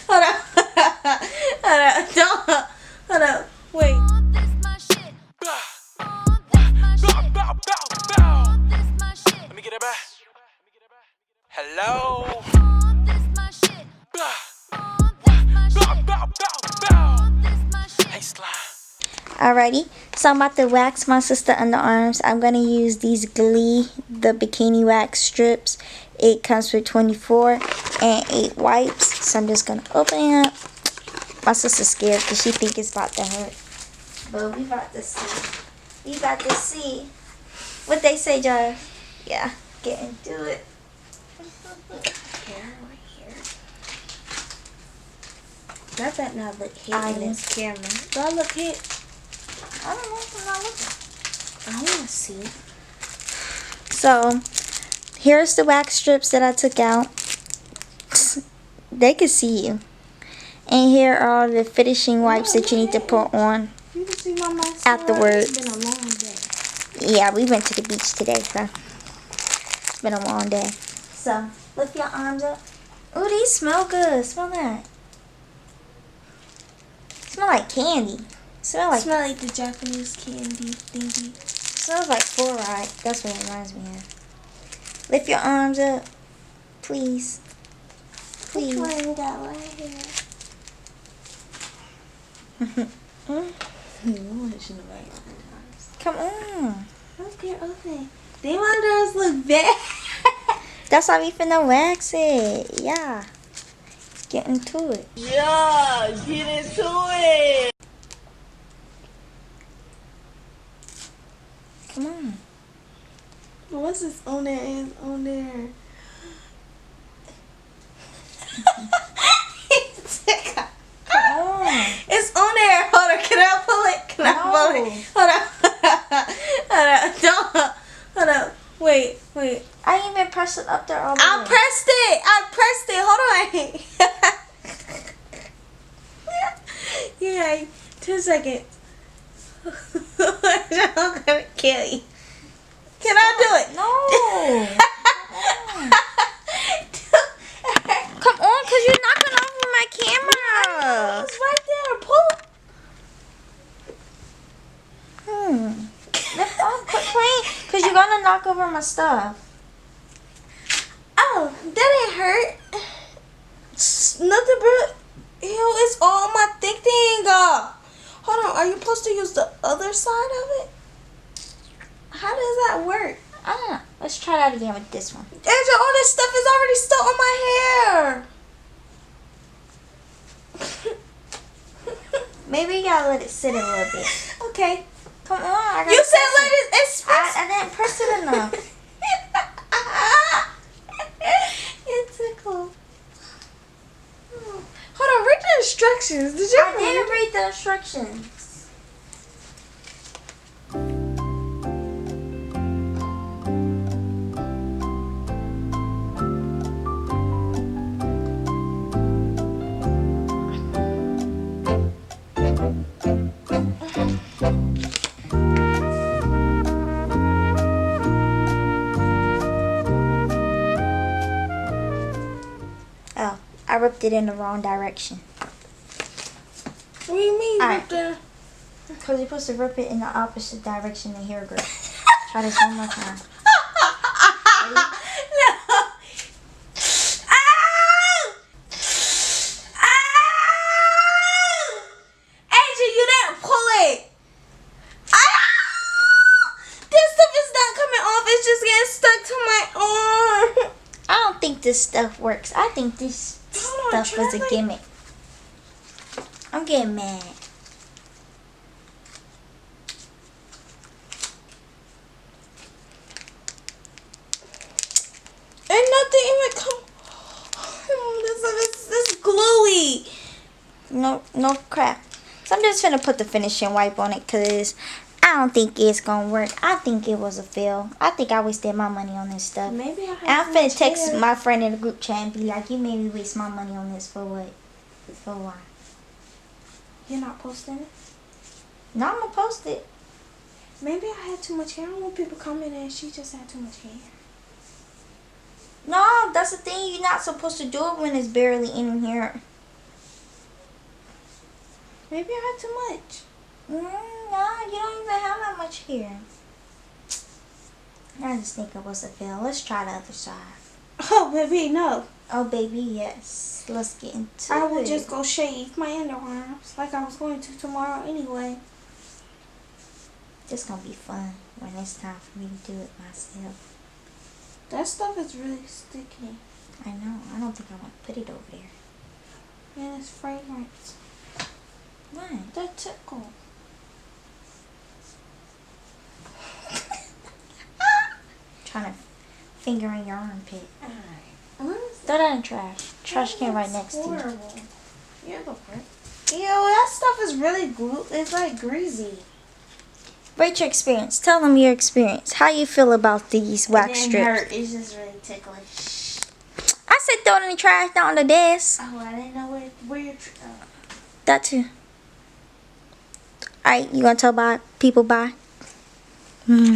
Hold up. Hold up. Don't. Hold up. Wait. Let me get it back. Hello. Hey, slime. Alrighty, so I'm about to wax my sister underarms. I'm going to use these Glee, the bikini wax strips. It comes with 24 and 8 wipes. So I'm just going to open it up. My sister's scared because she thinks it's about to hurt. But we about to see. We about to see. What they say, Josh? Yeah, get into it. Here, right here. That better not look hit in this camera. Do I look hit? I don't know if I'm not looking. I want to see. So, here's the wax strips that I took out. They can see you. And here are the finishing wipes that you need to put on You can see my mascara. afterwards. It's been a long day. Yeah, we went to the beach today, so it's been a long day. So, lift your arms up. Ooh, these smell good. Smell that. Smell like candy. Smell like the Japanese candy thingy. smells like fluoride. That's what it reminds me of. Lift your arms up, please. Please. Which one we got right here? Come on. Look, they're open. They underarms look bad. That's how we finna wax it. Yeah. Get into it. Yeah, get into it. Come on. What's this on there? Is on there? Come on. It's on there. Hold on. Can I pull it? Can I pull it? Hold on. Hold on. Don't. Hold on. Wait. I ain't even pressed it up there all the I way. pressed it. Hold on. Yeah. 2 seconds. I'm gonna kill you. Can I do it? No. Come on, because you're knocking over my camera. It's right there. Pull. Lift up, quit playing, because you're going to knock over my stuff. Oh, that ain't hurt. Nothing but, it's all my thick thing. Hold on, are you supposed to use the other side of it? How does that work? I don't know. Let's try that again with this one. Angel, all this stuff is already stuck on my hair. Maybe you got to let it sit a little bit. Okay. Come on. I You said let it express. I didn't press it enough. It tickled. Hold on, read the instructions. Did you I didn't read the instructions. Oh, I ripped it in the wrong direction. What do you mean? Alright. The... Because you're supposed to rip it in the opposite direction of hair growth. Try this one more time. No. Ow! Ow! Angel, you didn't pull it. Ow! This stuff is not coming off. It's just getting stuck to my arm. I don't think this stuff works. I think this stuff was a gimmick. I'm getting mad. Ain't nothing even come. This is gluey. No crap. So I'm just gonna put the finishing wipe on it because I don't think it's gonna work. I think it was a fail. I think I wasted my money on this stuff. Maybe I have And I'm too finna much text hair. my friend in the group chat and be like, you made me waste my money on this for what? For why? You're not posting it? No, I'm gonna post it. Maybe I had too much hair. I don't want people commenting and she just had too much hair. No, that's the thing. You're not supposed to do it when it's barely in here. Maybe I had too much. No, you don't even have that much here. I just think it was a fail. Let's try the other side. Oh, baby, no. Oh, baby, yes. Let's get into I will it. just go shave my underarms like I was going to tomorrow anyway. It's gonna be fun when it's time for me to do it myself. That stuff is really sticky. I know. I don't think I want to put it over there. And it's fragrance. What? That tickle. Trying to finger in your armpit. Alright. Throw that in trash. Trash can right next to you. Horrible. You're the worst. Ew, that stuff is really it's like greasy. Rate your experience. Tell them your experience. How you feel about these wax It strips? didn't hurt. It's just really ticklish. I said throw it in the trash, not on the desk. Oh, I didn't know where you're. That too. Alright, you gonna tell people bye? Uh-uh.